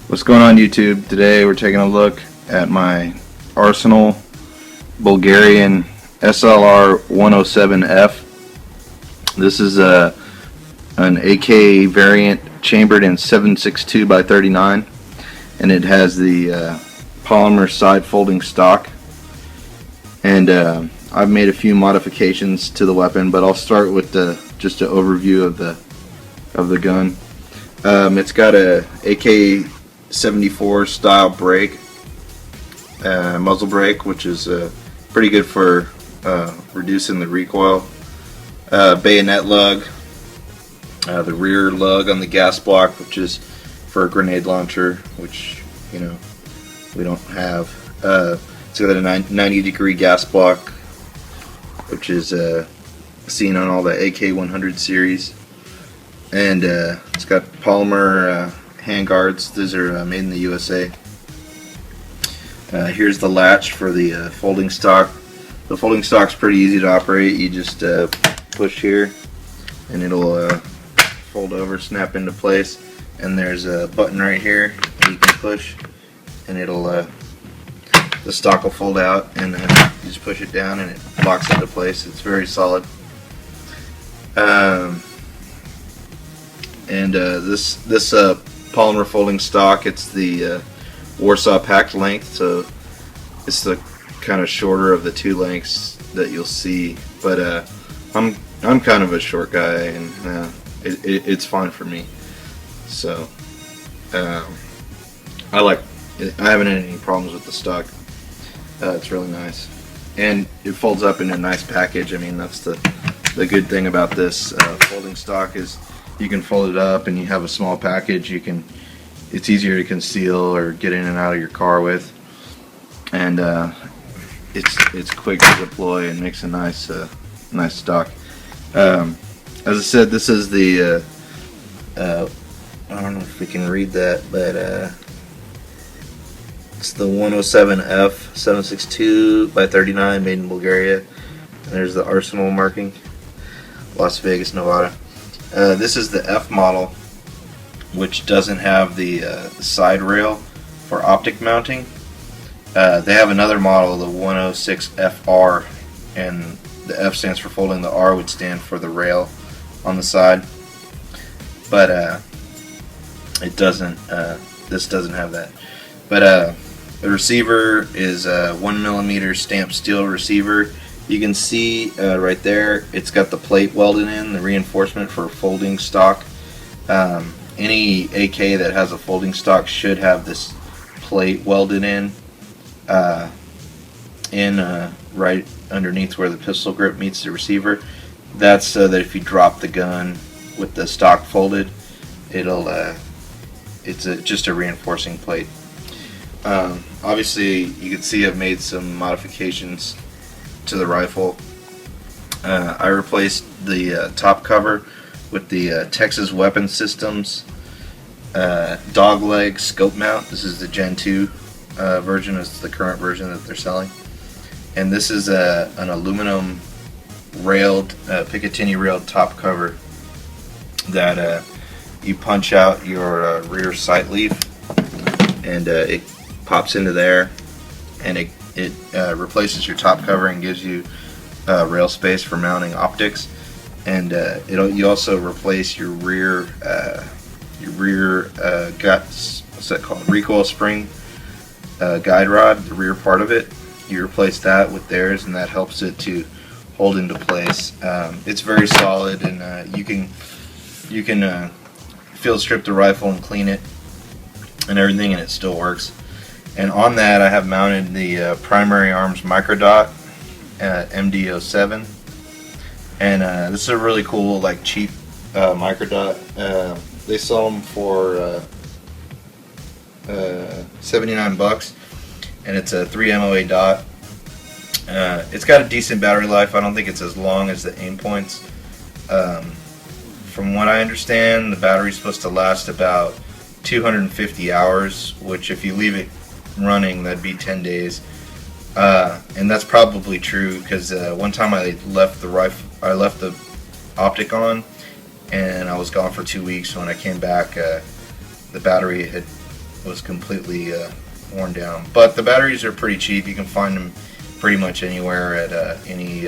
What's going on YouTube? Today we're taking a look at my Arsenal Bulgarian SLR107F. This is an AK variant chambered in 7.62 by 39, and it has the polymer side folding stock. And I've made a few modifications to the weapon, but I'll start with just an overview of the gun. It's got a AK-74 style brake, muzzle brake, which is pretty good for reducing the recoil. Bayonet lug, the rear lug on the gas block, which is for a grenade launcher, which we don't have. It's got a 90-degree gas block, which is seen on all the AK-100 series. And it's got polymer hand guards. These are made in the USA. Here's the latch for the folding stock. The folding stock's pretty easy to operate. You just push here and it'll fold over, snap into place. And there's a button right here that you can push, and it'll the stock will fold out, and you just push it down and it locks into place. It's very solid. This polymer folding stock, it's the Warsaw packed length, so it's the kind of shorter of the two lengths that you'll see. But I'm kind of a short guy, and it's fine for me. So I haven't had any problems with the stock. It's really nice, and it folds up in a nice package. I mean, that's the good thing about this folding stock is you can fold it up and you have a small package. It's easier to conceal or get in and out of your car with, and it's quick to deploy and makes a nice stock. As I said, this is the I don't know if we can read that, but it's the 107F 7.62 by 39, made in Bulgaria. And there's the Arsenal marking, Las Vegas, Nevada. This is the F model, which doesn't have the side rail for optic mounting. They have another model, the 106FR, and the F stands for folding, the R would stand for the rail on the side. But it doesn't. This doesn't have that. But the receiver is a 1mm stamped steel receiver. You can see right there, it's got the plate welded in, the reinforcement for folding stock. Any AK that has a folding stock should have this plate welded in right underneath where the pistol grip meets the receiver. That's so that if you drop the gun with the stock folded, it's just a reinforcing plate. Obviously, you can see I've made some modifications to the rifle. I replaced the top cover with the Texas Weapon Systems dogleg scope mount. This is the Gen 2 version. It's the current version that they're selling. And this is an aluminum railed, Picatinny railed top cover that you punch out your rear sight leaf, and it pops into there, and it replaces your top cover and gives you rail space for mounting optics. And you also replace your rear what's that called, recoil spring guide rod, the rear part of it. You replace that with theirs, and that helps it to hold into place. It's very solid, and you can field strip the rifle and clean it and everything, and it still works. And on that, I have mounted the Primary Arms microdot MD07, and this is a really cool, cheap microdot. They sell them for $79, and it's a 3 MOA dot. It's got a decent battery life. I don't think it's as long as the aim points. From what I understand, the battery's supposed to last about 250 hours, which if you leave it running, that'd be 10 days. And that's probably true, because one time I left the optic on, and I was gone for 2 weeks. When I came back, the battery had was completely worn down. But the batteries are pretty cheap. You can find them pretty much anywhere at any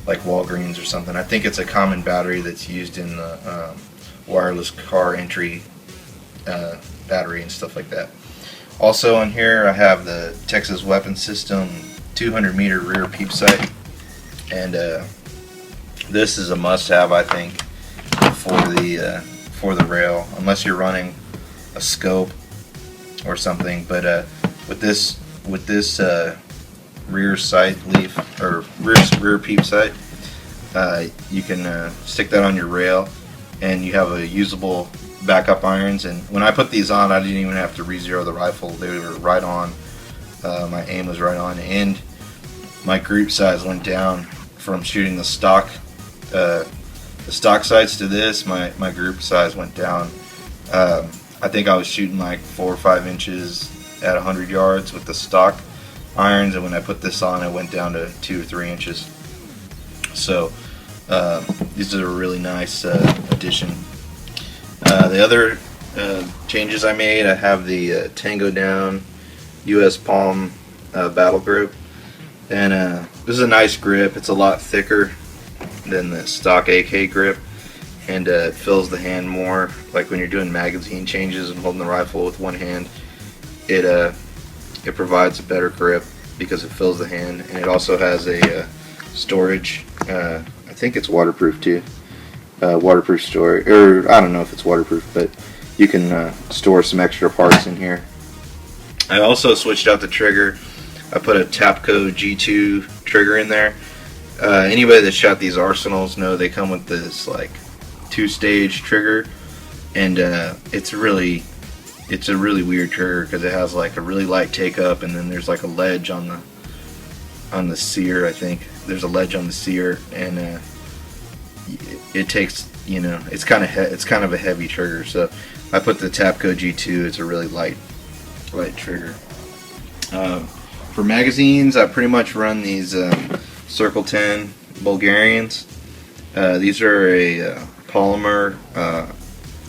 like Walgreens or something. I think it's a common battery that's used in the wireless car entry battery and stuff like that. Also on here I have the Texas Weapon System 200 meter rear peep sight, and this is a must-have, I think, for the rail, unless you're running a scope or something. But with this rear sight leaf, or rear peep sight, you can stick that on your rail, and you have a usable backup irons. And when I put these on, I didn't even have to re-zero the rifle. They were right on. My aim was right on, and my group size went down from shooting the stock sights to this. My group size went down. I think I was shooting like 4 or 5 inches at 100 yards with the stock irons, and when I put this on, it went down to 2 or 3 inches. So these are a really nice addition. The other changes I made, I have the Tangodown US Palm Battlegrip, and this is a nice grip. It's a lot thicker than the stock AK grip, and it fills the hand more. Like when you're doing magazine changes and holding the rifle with one hand, it provides a better grip because it fills the hand, and it also has a storage. I think it's waterproof too. Waterproof storage, or I don't know if it's waterproof, but you can store some extra parts in here. I also switched out the trigger. I put a Tapco G2 trigger in there. Anybody that shot these Arsenals know they come with this like 2-stage trigger, and it's a really weird trigger because it has like a really light take up, and then there's like a ledge on the sear. I think there's a ledge on the sear, and it takes, you know, it's kind of a heavy trigger. So I put the Tapco G2. It's a really light trigger. For magazines, I pretty much run these Circle 10 Bulgarians. These are a polymer.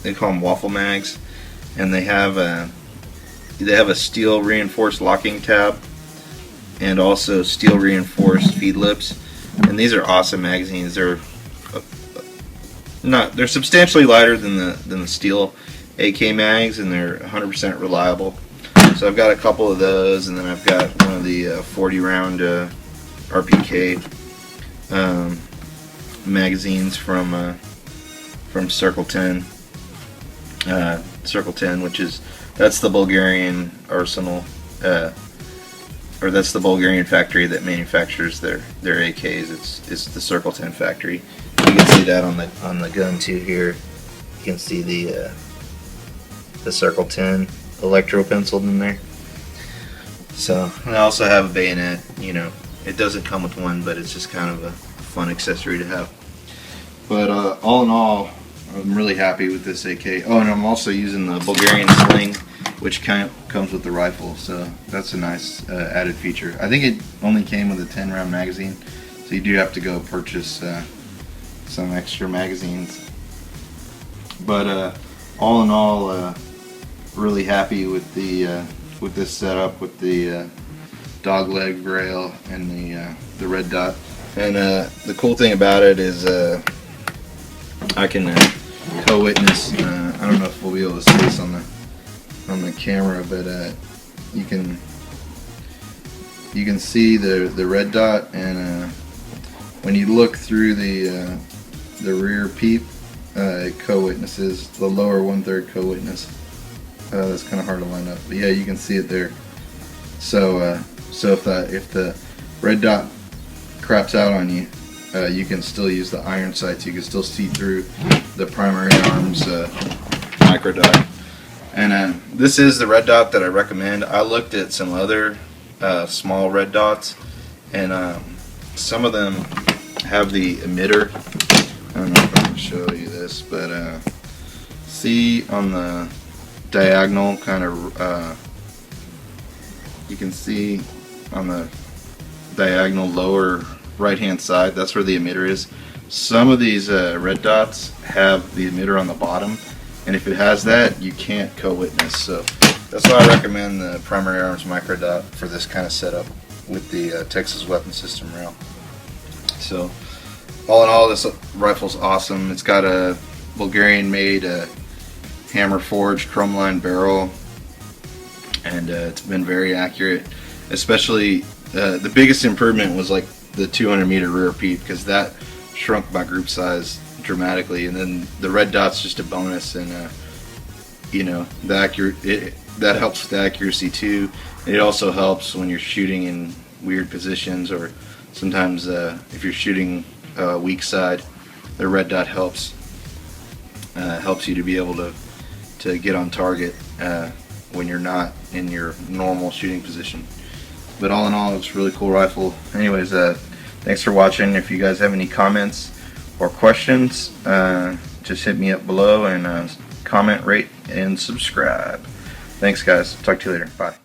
They call them waffle mags, and they have a steel reinforced locking tab and also steel reinforced feed lips. And these are awesome magazines. They're substantially lighter than the steel AK mags, and they're 100% reliable. So I've got a couple of those, and then I've got one of the 40 round RPK magazines from Circle 10. Circle 10, that's the Bulgarian arsenal, or that's the Bulgarian factory that manufactures their AKs. It's the Circle 10 factory. You can see that on the gun too here. You can see the Circle 10 electro penciled in there. So, and I also have a bayonet. You know, it doesn't come with one, but it's just kind of a fun accessory to have. But all in all, I'm really happy with this AK. Oh, and I'm also using the Bulgarian sling, which comes with the rifle, so that's a nice added feature. I think it only came with a 10-round magazine, so you do have to go purchase some extra magazines. But all in all, really happy with this setup, with the dogleg rail and the red dot. And the cool thing about it is I can co-witness. I don't know if we'll be able to see this on the camera, but you can see the red dot, and when you look through the rear peep, it co-witnesses the lower 1/3 co-witness. That's kind of hard to line up, but yeah, you can see it there. So if the red dot craps out on you, you can still use the iron sights. You can still see through the primary arms microdot. And this is the red dot that I recommend. I looked at some other small red dots, and some of them have the emitter. I don't know if I can show you this, but see on the diagonal, kind of, you can see on the diagonal lower right hand side, that's where the emitter is. Some of these red dots have the emitter on the bottom, and if it has that, you can't co-witness. So that's why I recommend the Primary Arms microdot for this kind of setup with the Texas Weapon System rail. So all in all, this rifle's awesome. It's got a Bulgarian-made hammer forged chrome line barrel, and it's been very accurate. Especially the biggest improvement was like the 200-meter rear peep, because that shrunk my group size dramatically, and then the red dot's just a bonus, and you know, that helps with the accuracy too. And it also helps when you're shooting in weird positions, or sometimes if you're shooting weak side, the red dot helps you to be able to get on target when you're not in your normal shooting position. But all in all, it's a really cool rifle. Anyways, thanks for watching. If you guys have any comments or questions, just hit me up below and comment, rate, and subscribe. Thanks guys. Talk to you later. Bye.